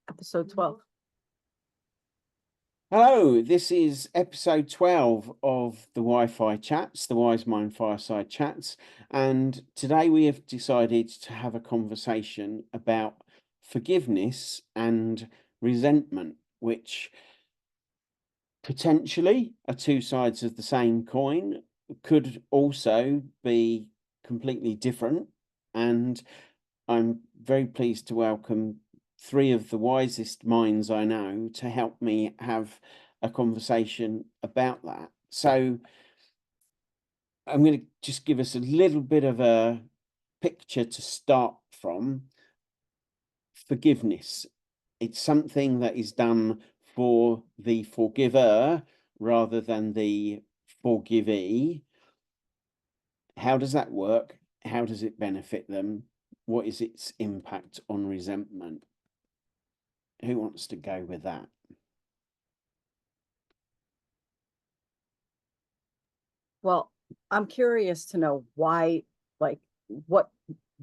Episode 12. Hello, this is episode 12 of the Wi-Fi Chats, the Wise-Mind Fireside Chats, and today we have decided to have a conversation about forgiveness and resentment, which potentially are two sides of the same coin, could also be completely different, and I'm very pleased to welcome three of the wisest minds I know to help me have a conversation about that. So I'm going to just give us a little bit of a picture to start from. Forgiveness. It's something that is done for the forgiver rather than the forgivee. How does that work? How does it benefit them? What is its impact on resentment? Who wants to go with that? Well, I'm curious to know why, what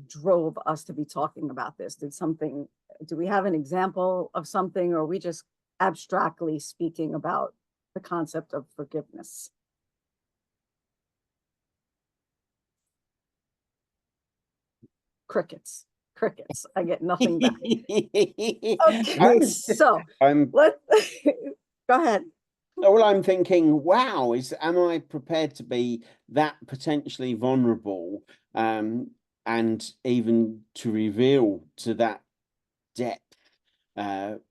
drove us to be talking about this? Do we have an example of something, or are we just abstractly speaking about the concept of forgiveness? Crickets. I get nothing back. Okay, so let's go ahead. Well, I'm thinking, wow, am I prepared to be that potentially vulnerable, and even to reveal to that depth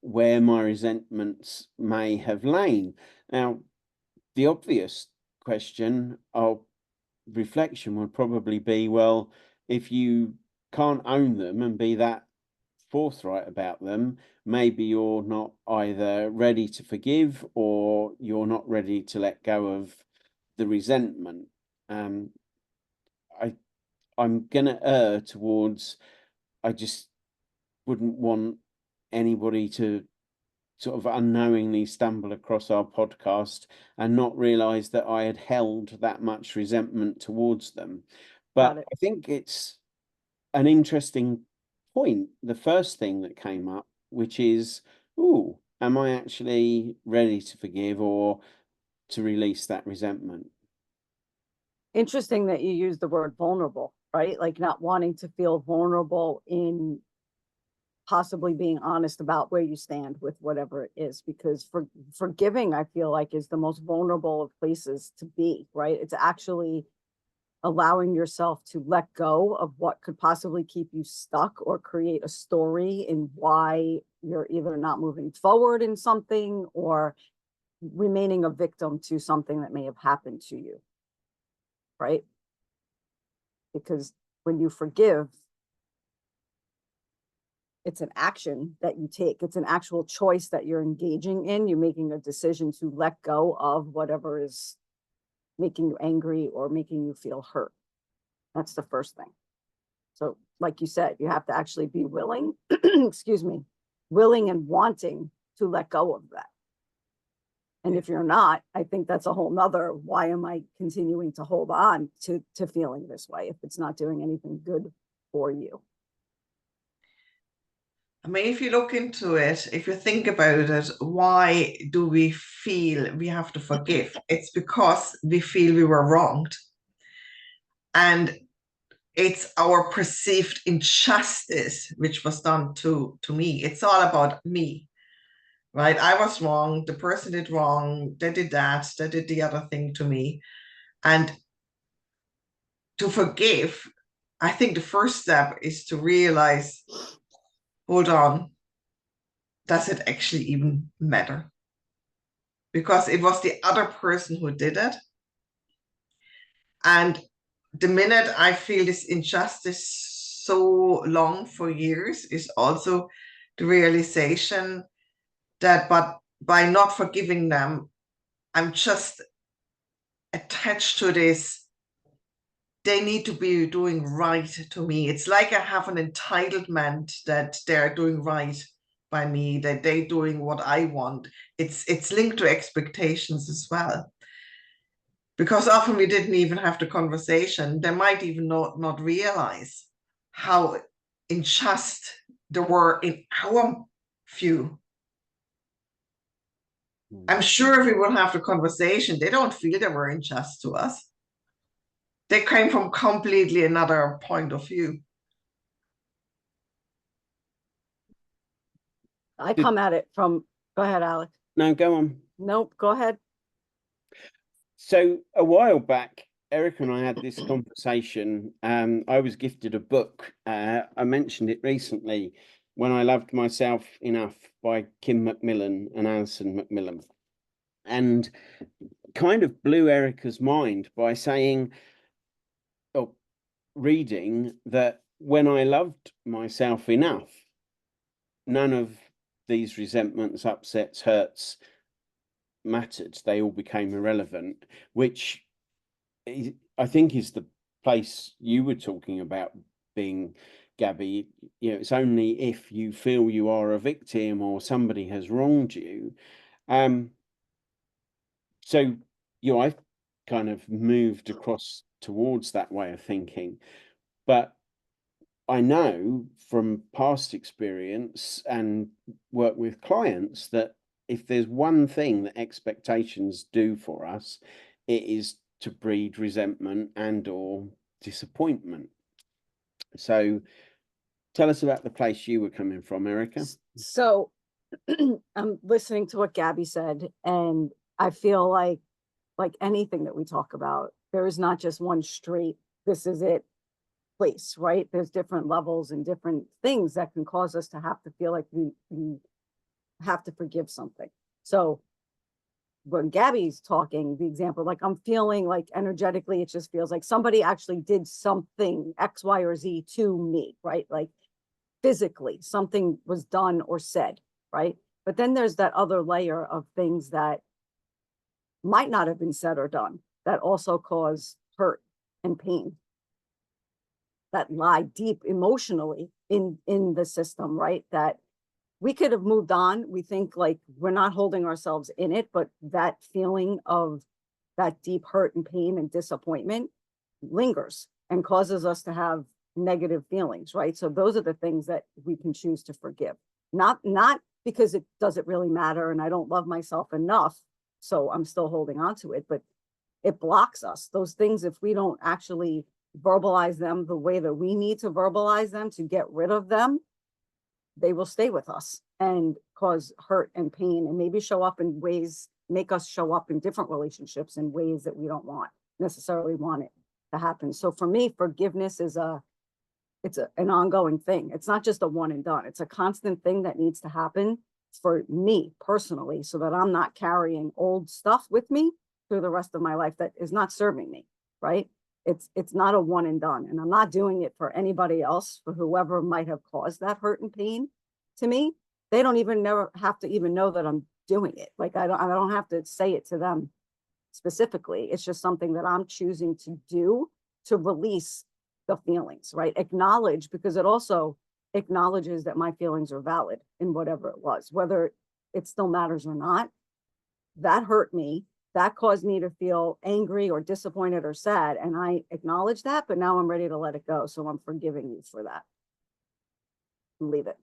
where my resentments may have lain? Now, the obvious question of reflection would probably be, well, if you can't own them and be that forthright about them, maybe you're not either ready to forgive or you're not ready to let go of the resentment. I'm gonna err towards, I just wouldn't want anybody to sort of unknowingly stumble across our podcast and not realize that I had held that much resentment towards them. But I think it's an interesting point, the first thing that came up, which is, am I actually ready to forgive or to release that resentment? Interesting that you use the word vulnerable, right? Like not wanting to feel vulnerable in possibly being honest about where you stand with whatever it is, because forgiving, I feel like, is the most vulnerable of places to be, right? It's actually allowing yourself to let go of what could possibly keep you stuck or create a story in why you're either not moving forward in something or remaining a victim to something that may have happened to you, right? Because when you forgive, it's an action that you take. It's an actual choice that you're engaging in. You're making a decision to let go of whatever is making you angry or making you feel hurt. That's the first thing. So like you said, you have to actually be willing, willing and wanting to let go of that. And if you're not, I think that's a whole nother, why am I continuing to hold on to feeling this way if it's not doing anything good for you? I mean, if you look into it, if you think about it, why do we feel we have to forgive? It's because we feel we were wronged. And it's our perceived injustice which was done to me. It's all about me, right? I was wrong. The person did wrong. They did that. They did the other thing to me. And to forgive, I think the first step is to realize, hold on, does it actually even matter? Because it was the other person who did it. And the minute I feel this injustice so long for years is also the realization that, but by not forgiving them, I'm just attached to this. They need to be doing right to me. It's like I have an entitlement that they're doing right by me, that they're doing what I want. It's linked to expectations as well. Because often we didn't even have the conversation. They might even not realize how unjust they were in our few. I'm sure if we would have the conversation, they don't feel they were unjust to us. They came from completely another point of view. I come at it from, go ahead, Alex. No, go on. Nope, go ahead. So a while back, Erika and I had this conversation. I was gifted a book. I mentioned it recently, When I Loved Myself Enough by Kim Macmillan and Alison Macmillan. And kind of blew Erika's mind by saying, or reading, that when I loved myself enough, none of these resentments, upsets, hurts mattered. They all became irrelevant, which I think is the place you were talking about being, Gabby. You know, it's only if you feel you are a victim or somebody has wronged you. So, you know, I've kind of moved across towards that way of thinking, but I know from past experience and work with clients that if there's one thing that expectations do for us, it is to breed resentment and or disappointment. So tell us about the place you were coming from, Erika. So I'm listening to what Gabby said, and I feel like anything that we talk about, there is not just one straight, this is it place, right? There's different levels and different things that can cause us to have to feel like we have to forgive something. So when Gabby's talking, the example, like I'm feeling like energetically, it just feels like somebody actually did something X, Y, or Z to me, right? Like physically, something was done or said, right? But then there's that other layer of things that might not have been said or done that also cause hurt and pain that lie deep emotionally in the system, right? That we could have moved on. We think like we're not holding ourselves in it, but that feeling of that deep hurt and pain and disappointment lingers and causes us to have negative feelings, right? So those are the things that we can choose to forgive. Not because it doesn't really matter and I don't love myself enough, so I'm still holding on to it, but it blocks us. Those things, if we don't actually verbalize them the way that we need to verbalize them to get rid of them, they will stay with us and cause hurt and pain and maybe show up in ways, make us show up in different relationships in ways that we don't necessarily want it to happen. So for me, forgiveness is an ongoing thing. It's not just a one and done. It's a constant thing that needs to happen for me personally, so that I'm not carrying old stuff with me through the rest of my life that is not serving me, right? It's not a one and done, and I'm not doing it for anybody else, for whoever might have caused that hurt and pain to me. They don't even never have to even know that I'm doing it. Like I don't have to say it to them specifically. It's just something that I'm choosing to do to release the feelings, right? Acknowledge, because it also acknowledges that my feelings are valid in whatever it was, whether it still matters or not. That hurt me. That caused me to feel angry or disappointed or sad. And I acknowledge that, but now I'm ready to let it go. So I'm forgiving you for that. Leave it.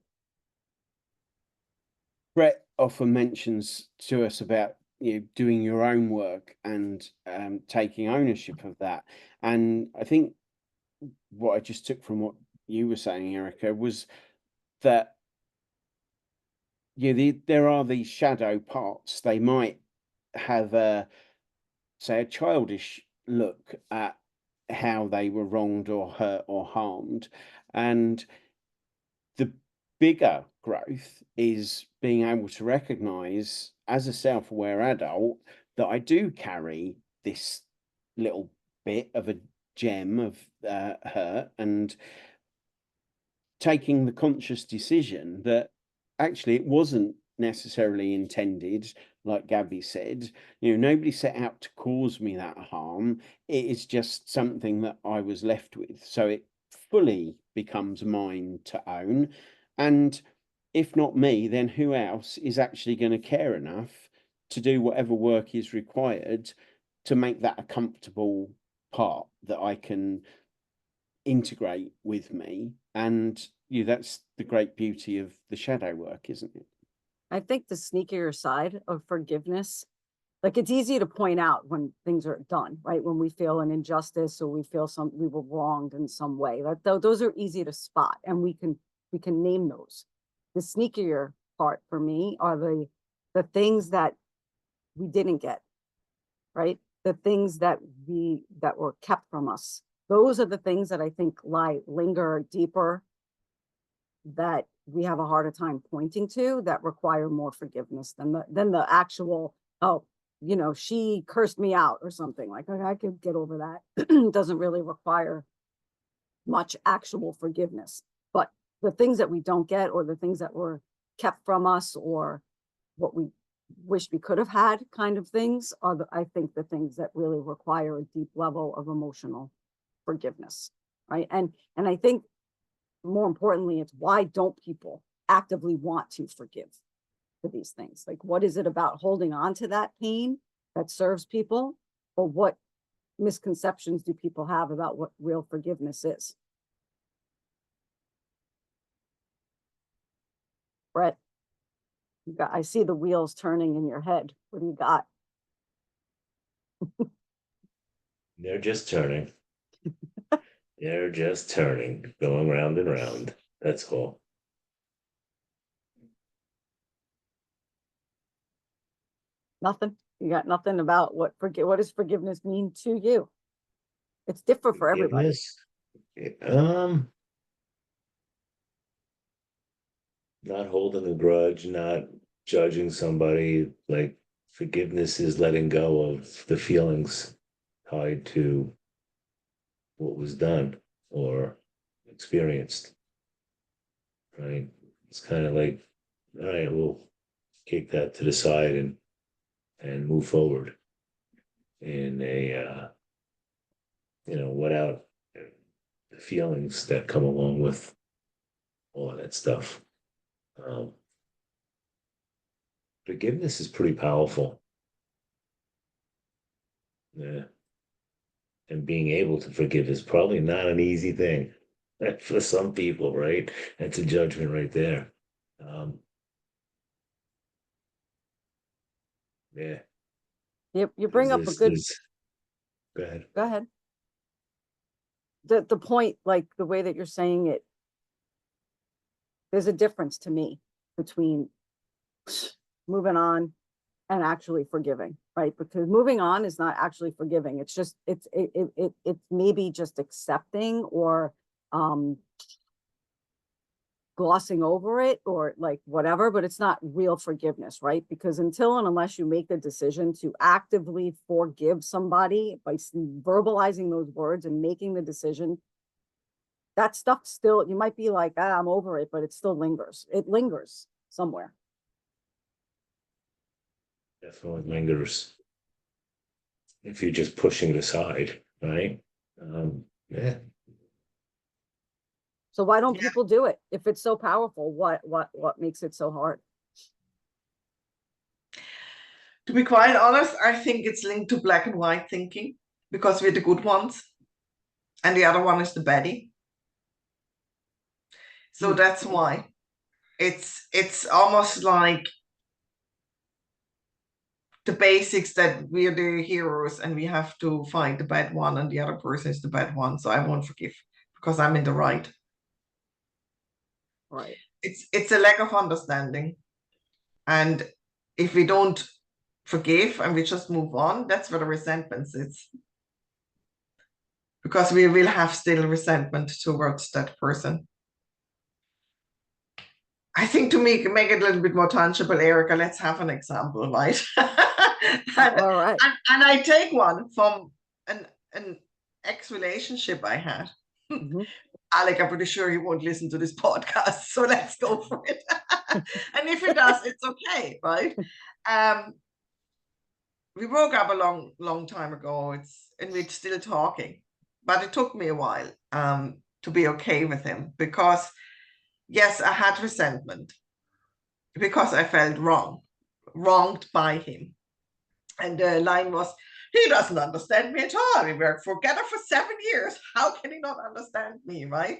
Brett often mentions to us about doing your own work and taking ownership of that. And I think what I just took from what you were saying, Erika, was that there are these shadow parts. They might have a childish look at how they were wronged or hurt or harmed, and the bigger growth is being able to recognize as a self-aware adult that I do carry this little bit of a gem of hurt, and taking the conscious decision that actually it wasn't necessarily intended, like Gabby said. Nobody set out to cause me that harm. It is just something that I was left with. So it fully becomes mine to own. And if not me, then who else is actually going to care enough to do whatever work is required to make that a comfortable part that I can integrate with me? And that's the great beauty of the shadow work, isn't it? I think the sneakier side of forgiveness, like it's easy to point out when things are done, right? When we feel an injustice or we feel we were wronged in some way. Those are easy to spot, and we can name those. The sneakier part for me are the things that we didn't get, right? The things that were kept from us. Those are the things that I think linger deeper, that we have a harder time pointing to, that require more forgiveness than the actual, oh, you know, she cursed me out or something. Like, I could get over that. Doesn't really require much actual forgiveness. But the things that we don't get, or the things that were kept from us, or what we wish we could have had, kind of things, are I think the things that really require a deep level of emotional forgiveness, right? And I think more importantly, it's why don't people actively want to forgive for these things? Like, what is it about holding on to that pain that serves people, or what misconceptions do people have about what real forgiveness is? Brett, I see the wheels turning in your head. What do you got? They're just turning. They're just turning, going round and round. That's all. Nothing. You got nothing about what does forgiveness mean to you? It's different for everybody. Forgiveness, not holding a grudge, not judging somebody. Like, forgiveness is letting go of the feelings tied to what was done or experienced. Right? It's kind of like, all right, we'll kick that to the side and move forward in a without the feelings that come along with all of that stuff. Forgiveness is pretty powerful. Yeah. And being able to forgive is probably not an easy thing for some people, right? That's a judgment right there. Yeah. You bring up a good. Go ahead. Go ahead. The point, like the way that you're saying it, there's a difference to me between moving on and actually forgiving, right? Because moving on is not actually forgiving. It's just it's maybe just accepting, or glossing over it, or like whatever, but it's not real forgiveness, right? Because until and unless you make the decision to actively forgive somebody by verbalizing those words and making the decision, that stuff still, you might be like, I'm over it, but it still lingers. It lingers somewhere. Definitely lingers if you're just pushing it aside, right? Yeah. So why don't people do it? If it's so powerful, what makes it so hard? To be quite honest, I think it's linked to black and white thinking, because we're the good ones and the other one is the baddie. So that's why it's almost like the basics, that we're the heroes and we have to find the bad one and the other person is the bad one. So I won't forgive because I'm in the right. Right. It's a lack of understanding. And if we don't forgive and we just move on, that's where the resentment sits. Because we will have still resentment towards that person. I think to make it a little bit more tangible, Erika, let's have an example, right? All right. And I take one from an ex-relationship I had. Mm-hmm. Alec, I'm pretty sure he won't listen to this podcast, so let's go for it. And if he does, it's okay, right? We broke up a long time ago. And we're still talking, but it took me a while to be okay with him, because yes, I had resentment because I felt wronged by him. And the line was, he doesn't understand me at all. We worked together for 7 years. How can he not understand me, right?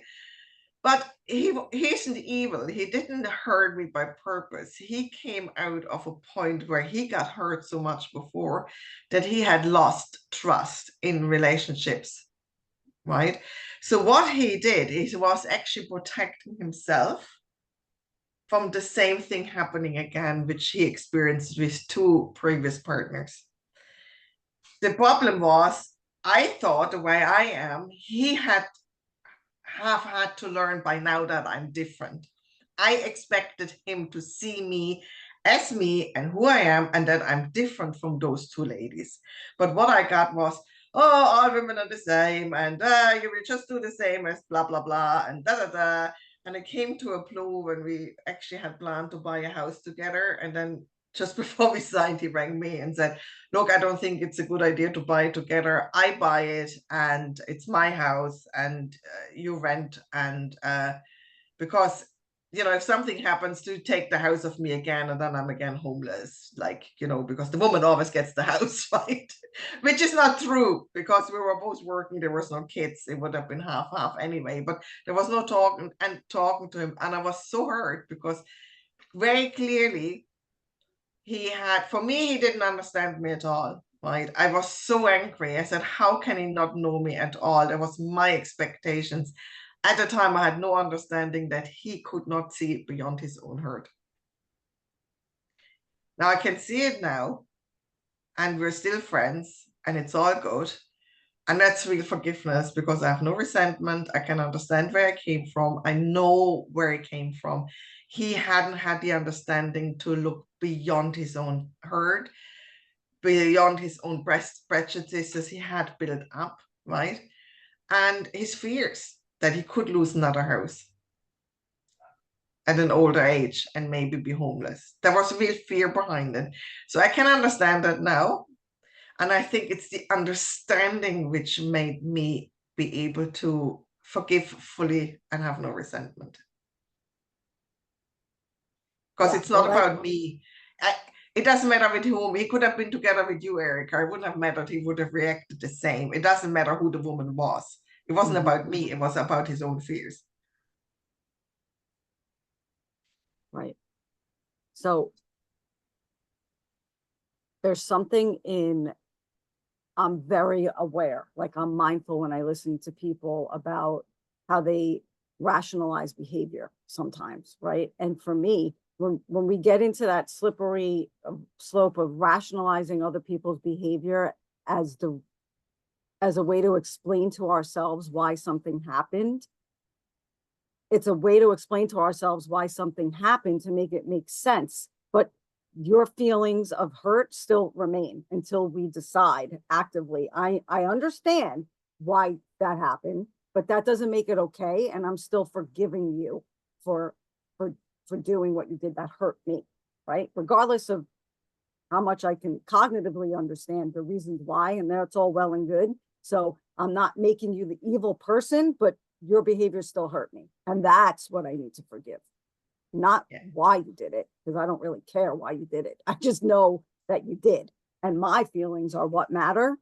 But he isn't evil. He didn't hurt me by purpose. He came out of a point where he got hurt so much before that he had lost trust in relationships, right? So what he did is was actually protecting himself from the same thing happening again, which he experienced with 2 previous partners. The problem was, I thought the way I am, he have had to learn by now that I'm different. I expected him to see me as me and who I am, and that I'm different from those 2 ladies. But what I got was, oh, all women are the same, and you will just do the same as blah, blah, blah, and da, da, da. And it came to a blow when we actually had planned to buy a house together. And then just before we signed, he rang me and said, look, I don't think it's a good idea to buy it together. I buy it and it's my house and you rent. And because, you know, if something happens, to take the house of me again, and then I'm again homeless, like, you know, because the woman always gets the house, right? Which is not true, because we were both working, there was no kids, it would have been half anyway, but there was no talking to him. And I was so hurt because very clearly for me, he didn't understand me at all, right? I was so angry. I said, how can he not know me at all? That was my expectations. At the time, I had no understanding that he could not see it beyond his own hurt. Now I can see it now, and we're still friends, and it's all good. And that's real forgiveness, because I have no resentment. I can understand where I came from. I know where he came from. He hadn't had the understanding to look beyond his own hurt, beyond his own prejudices he had built up, right? And his fears that he could lose another house at an older age and maybe be homeless. There was a real fear behind it. So I can understand that now. And I think it's the understanding which made me be able to forgive fully and have no resentment. Because it's not about me. It doesn't matter with whom. He could have been together with you, Erika. It wouldn't have mattered. He would have reacted the same. It doesn't matter who the woman was. It wasn't about me. It was about his own fears. Right. So there's something I'm very aware, like I'm mindful when I listen to people about how they rationalize behavior sometimes, right? And for me, when we get into that slippery slope of rationalizing other people's behavior as a way to explain to ourselves why something happened, it's a way to explain to ourselves why something happened to make it make sense. But your feelings of hurt still remain until we decide actively. I understand why that happened, but that doesn't make it okay. And I'm still forgiving you for doing what you did that hurt me, right? Regardless of how much I can cognitively understand the reasons why, and that's all well and good. So I'm not making you the evil person, but your behavior still hurt me. And that's what I need to forgive. Not why you did it, because I don't really care why you did it. I just know that you did. And my feelings are what matter.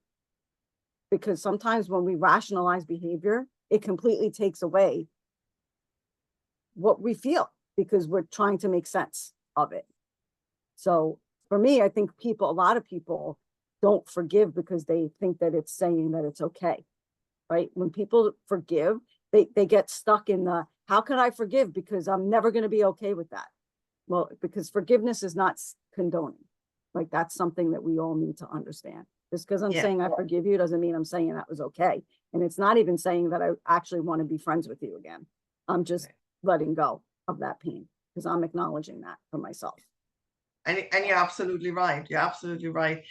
Because sometimes when we rationalize behavior, it completely takes away what we feel, because we're trying to make sense of it. So for me, I think a lot of people don't forgive because they think that it's saying that it's okay, right? When people forgive, they get stuck in the, how can I forgive? Because I'm never going to be okay with that. Well, because forgiveness is not condoning. Like, that's something that we all need to understand. Just because I'm saying I forgive you doesn't mean I'm saying that was okay. And it's not even saying that I actually want to be friends with you again. I'm just letting go of that pain because I'm acknowledging that for myself. And you're absolutely right. You're absolutely right.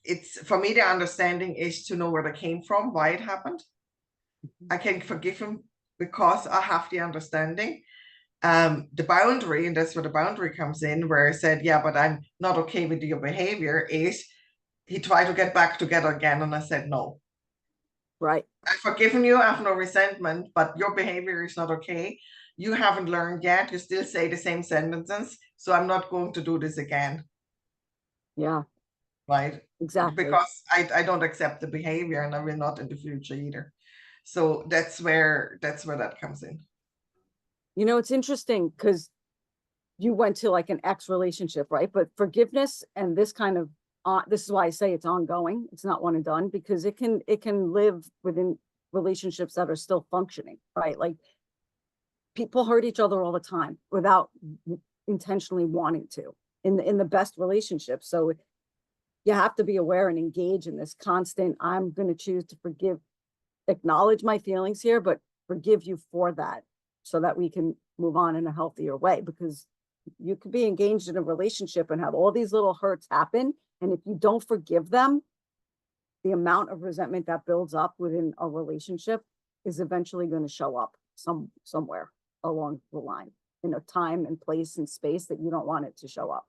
It's, for me, the understanding is to know where it came from, why it happened. I can forgive him because I have the understanding. The boundary, and that's where the boundary comes in, where I said, yeah, but I'm not okay with your behavior, is he tried to get back together again, and I said no. Right. I've forgiven you, I have no resentment, but your behavior is not okay. You haven't learned yet. You still say the same sentences, so I'm not going to do this again. Yeah. Right. Exactly. Because I don't accept the behavior, and I will not in the future either. So that's where that comes in. You know, it's interesting because you went to like an ex relationship, right? But forgiveness and this kind of, this is why I say it's ongoing. It's not one and done, because it can live within relationships that are still functioning, right? Like people hurt each other all the time without intentionally wanting to in the best relationships. So you have to be aware and engage in this constant, I'm going to choose to forgive, acknowledge my feelings here, but forgive you for that so that we can move on in a healthier way. Because you could be engaged in a relationship and have all these little hurts happen. And if you don't forgive them, the amount of resentment that builds up within a relationship is eventually going to show up somewhere along the line, in a time and place and space that you don't want it to show up,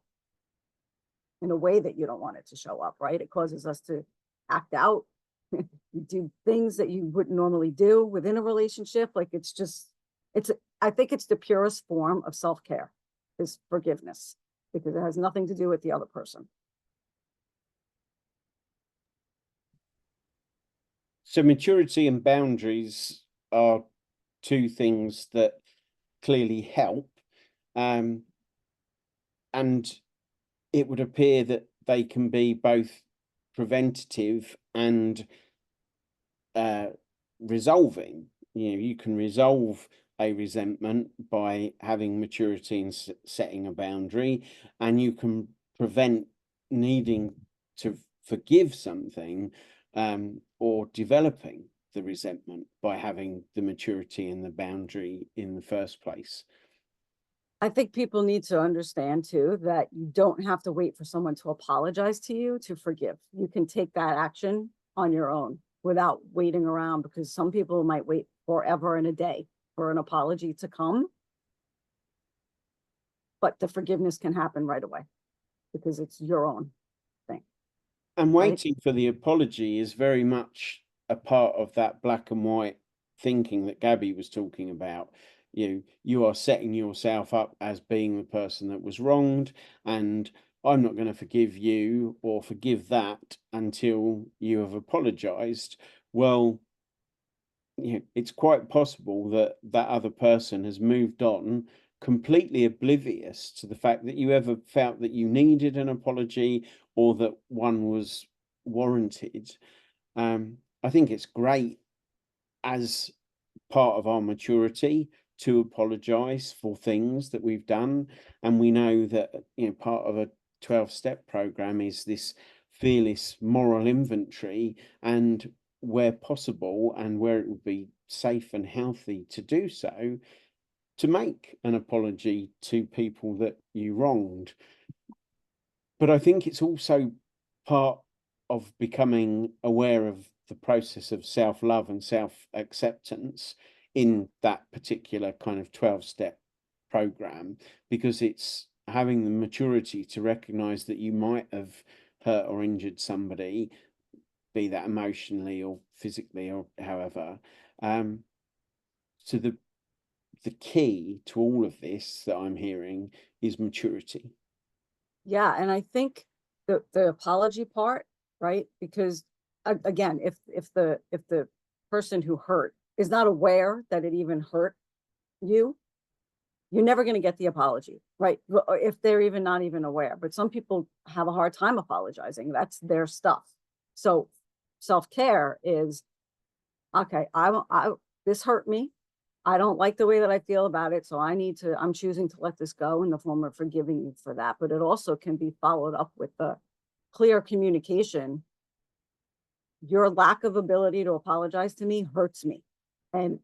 in a way that you don't want it to show up, right? It causes us to act out, you do things that you wouldn't normally do within a relationship. Like I think it's the purest form of self-care is forgiveness, because it has nothing to do with the other person. So maturity and boundaries are two things that clearly help. And it would appear that they can be both preventative and resolving. You know, you can resolve a resentment by having maturity and setting a boundary, and you can prevent needing to forgive something or developing the resentment by having the maturity and the boundary in the first place. I think people need to understand too that you don't have to wait for someone to apologize to you to forgive. You can take that action on your own without waiting around, because some people might wait forever and a day for an apology to come. But the forgiveness can happen right away because it's your own thing. And waiting for the apology is very much a part of that black and white thinking that Gabby was talking about. You are setting yourself up as being the person that was wronged, and I'm not going to forgive you or forgive that until you have apologized. Well, it's quite possible that that other person has moved on, completely oblivious to the fact that you ever felt that you needed an apology or that one was warranted. I think it's great as part of our maturity to apologize for things that we've done. And we know that, part of a 12-step program is this fearless moral inventory, and where possible and where it would be safe and healthy to do so, to make an apology to people that you wronged. But I think it's also part of becoming aware of the process of self-love and self-acceptance in that particular kind of 12-step program, because it's having the maturity to recognize that you might have hurt or injured somebody, be that emotionally or physically or however. So the key to all of this that I'm hearing is maturity. Yeah, and I think the apology part, right? Because again, if the person who hurt is not aware that it even hurt you, you're never going to get the apology, right? If they're even not even aware. But some people have a hard time apologizing. That's their stuff. So self-care is, okay, this hurt me. I don't like the way that I feel about it. So I'm choosing to let this go in the form of forgiving you for that. But it also can be followed up with the clear communication. Your lack of ability to apologize to me hurts me. And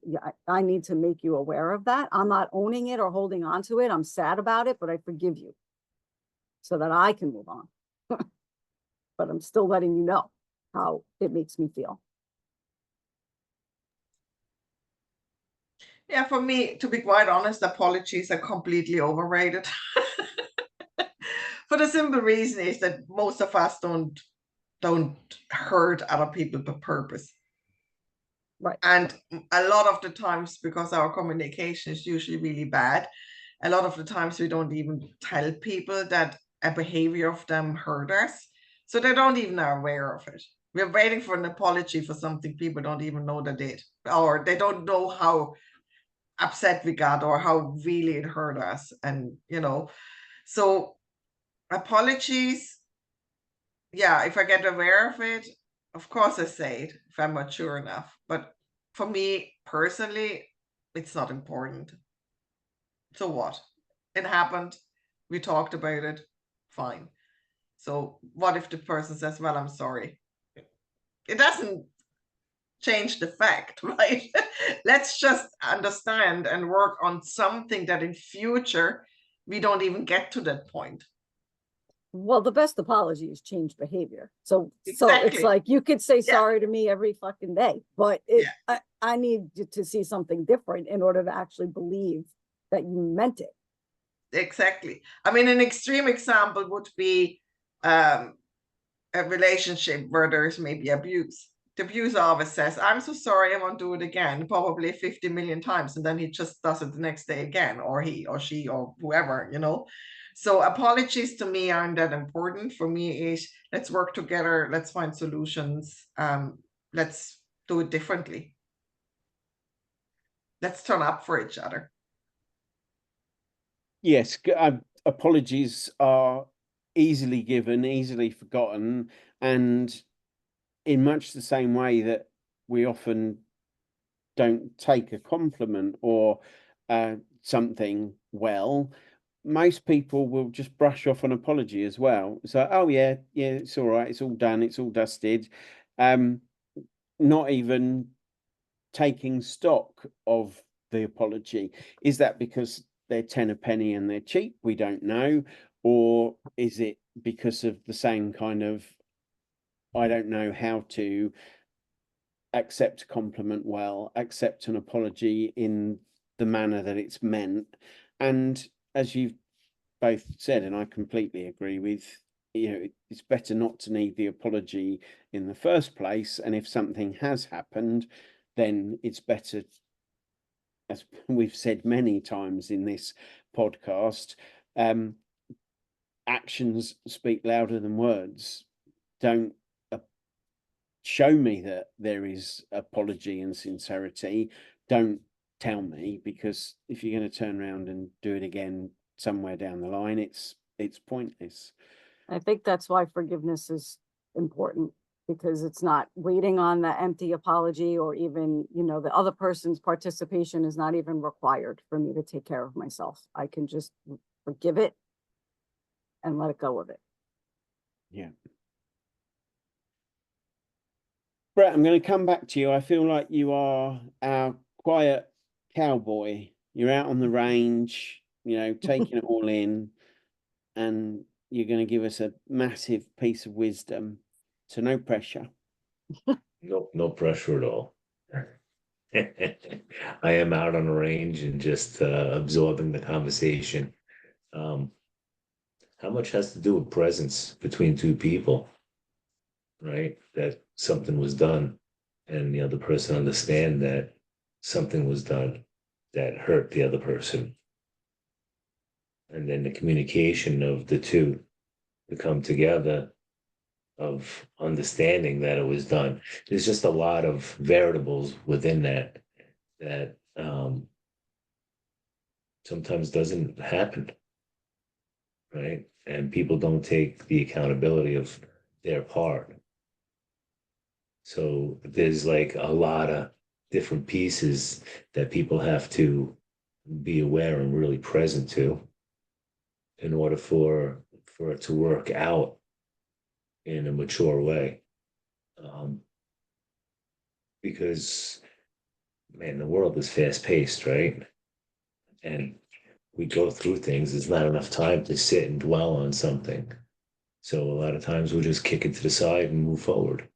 I need to make you aware of that. I'm not owning it or holding on to it. I'm sad about it, but I forgive you so that I can move on. But I'm still letting you know how it makes me feel. Yeah, for me, to be quite honest, apologies are completely overrated. For the simple reason is that most of us don't hurt other people per purpose. Right. And a lot of the times, because our communication is usually really bad, a lot of the times we don't even tell people that a behavior of them hurt us. So they don't even are aware of it. We're waiting for an apology for something people don't even know they did, or they don't know how upset we got or how really it hurt us. And, so apologies. Yeah, if I get aware of it, of course I say it if I'm mature enough. But for me personally, it's not important. So what? It happened. We talked about it. Fine. So what if the person says, well, I'm sorry? It doesn't change the fact, right? Let's just understand and work on something that in future we don't even get to that point. Well, the best apology is change behavior. So it's Exactly. like you could say Yeah. sorry to me every fucking day, but I need to see something different in order to actually believe that you meant it. Exactly. I mean, an extreme example would be a relationship where there's maybe abuse. The abuser always says, I'm so sorry, I won't do it again, probably 50 million times. And then he just does it the next day again, or he or she or whoever, So apologies to me aren't that important. For me is let's work together, let's find solutions, let's do it differently. Let's turn up for each other. Yes, apologies are easily given, easily forgotten, and in much the same way that we often don't take a compliment or something well, most people will just brush off an apology as well. So, oh yeah, it's all right, it's all done, it's all dusted. Not even taking stock of the apology. Is that because they're 10 a penny and they're cheap? We don't know. Or is it because of the same kind of, I don't know how to accept a compliment well, accept an apology in the manner that it's meant. And as you've both said, and I completely agree with, it's better not to need the apology in the first place. And if something has happened, then it's better, as we've said many times in this podcast, actions speak louder than words. Don't show me that there is apology and sincerity. Don't tell me, because if you're going to turn around and do it again somewhere down the line, it's pointless. I think that's why forgiveness is important, because it's not waiting on the empty apology, or even, the other person's participation is not even required for me to take care of myself. I can just forgive it and let it go of it. Yeah. Brett, I'm going to come back to you. I feel like you are our quiet cowboy. You're out on the range, taking it all in, and you're going to give us a massive piece of wisdom. So no pressure. No pressure at all. I am out on the range and just absorbing the conversation. How much has to do with presence between two people, right? That something was done and the other person understand that something was done that hurt the other person. And then the communication of the two to come together, of understanding that it was done. There's just a lot of variables within that sometimes doesn't happen, right? And people don't take the accountability of their part. So there's like a lot of different pieces that people have to be aware and really present to in order for it to work out in a mature way. Because man, the world is fast paced, right? And we go through things. There's not enough time to sit and dwell on something. So a lot of times we'll just kick it to the side and move forward.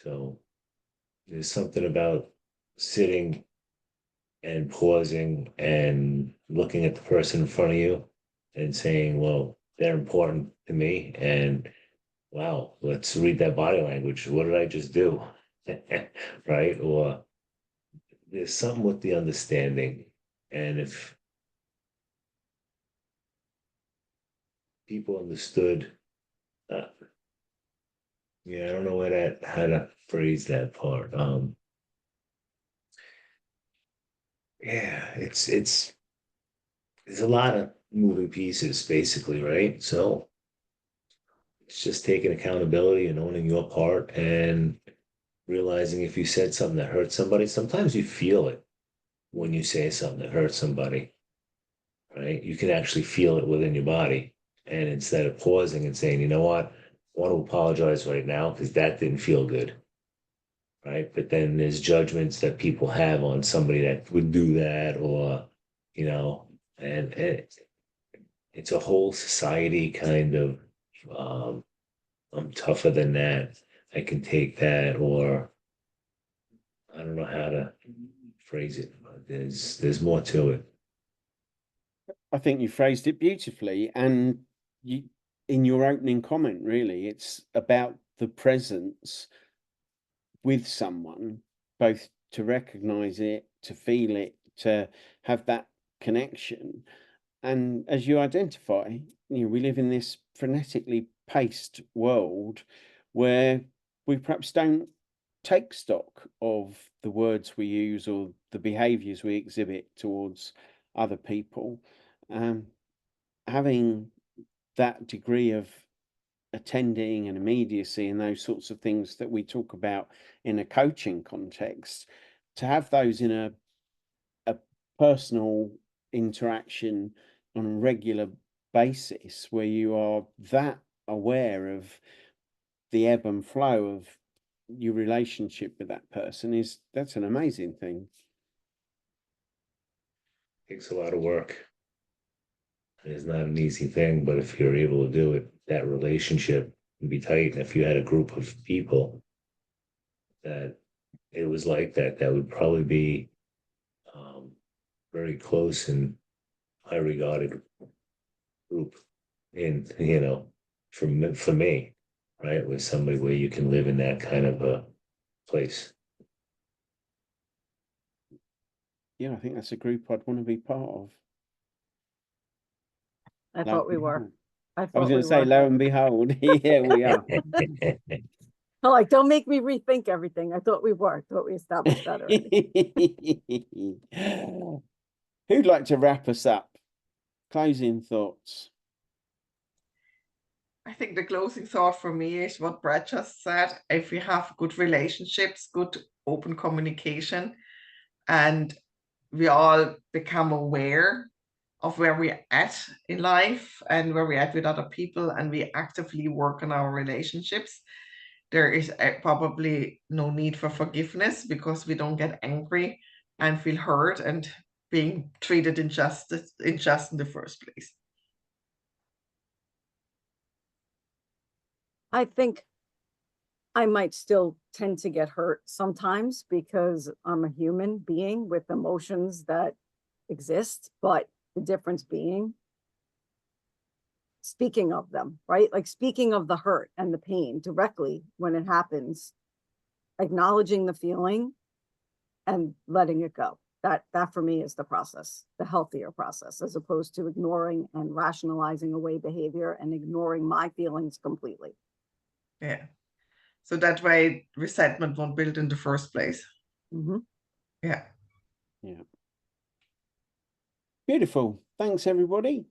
So there's something about sitting and pausing and looking at the person in front of you and saying, well, they're important to me. And wow, let's read that body language. What did I just do? Right? Or there's something with the understanding. And if people understood, yeah, I don't know how to phrase that part. Yeah, it's there's a lot of moving pieces basically, right? So it's just taking accountability and owning your part and realizing if you said something that hurt somebody, sometimes you feel it when you say something that hurts somebody, right? You can actually feel it within your body. And instead of pausing and saying, you know what, I want to apologize right now because that didn't feel good, right? But then there's judgments that people have on somebody that would do that, or, you know, and it's a whole society kind of, um, I'm tougher than that. I can take that, or I don't know how to phrase it, but there's more to it. I think you phrased it beautifully, and you, in your opening comment, really, it's about the presence with someone, both to recognize it, to feel it, to have that connection. And as you identify, we live in this frenetically paced world where we perhaps don't take stock of the words we use or the behaviors we exhibit towards other people. Having that degree of attending and immediacy and those sorts of things that we talk about in a coaching context, to have those in a personal interaction on a regular basis where you are that aware of the ebb and flow of your relationship with that person, that's an amazing thing. Takes a lot of work. It's not an easy thing, but if you're able to do it, that relationship can be tight. And if you had a group of people that it was like that, that would probably be very close and high regarded group in, for me, right? With somebody where you can live in that kind of a place. Yeah, I think that's a group I'd want to be part of. I thought we were. Behold. I I was thought going we to say, were. lo and behold, here we are. Oh, like, don't make me rethink everything. I thought we were. I thought we established that already. Who'd like to wrap us up? Closing thoughts. I think the closing thought for me is what Brad just said. If we have good relationships, good open communication, and we all become aware of where we're at in life and where we're at with other people, and we actively work on our relationships, there is probably no need for forgiveness because we don't get angry and feel hurt and being treated unjust in the first place. I think I might still tend to get hurt sometimes because I'm a human being with emotions that exist, but the difference being speaking of them, right? Like speaking of the hurt and the pain directly when it happens, acknowledging the feeling and letting it go. That for me is the process, the healthier process, as opposed to ignoring and rationalizing away behavior and ignoring my feelings completely. Yeah. So that way resentment won't build in the first place. Mm-hmm. Yeah. Yeah. Beautiful. Thanks, everybody.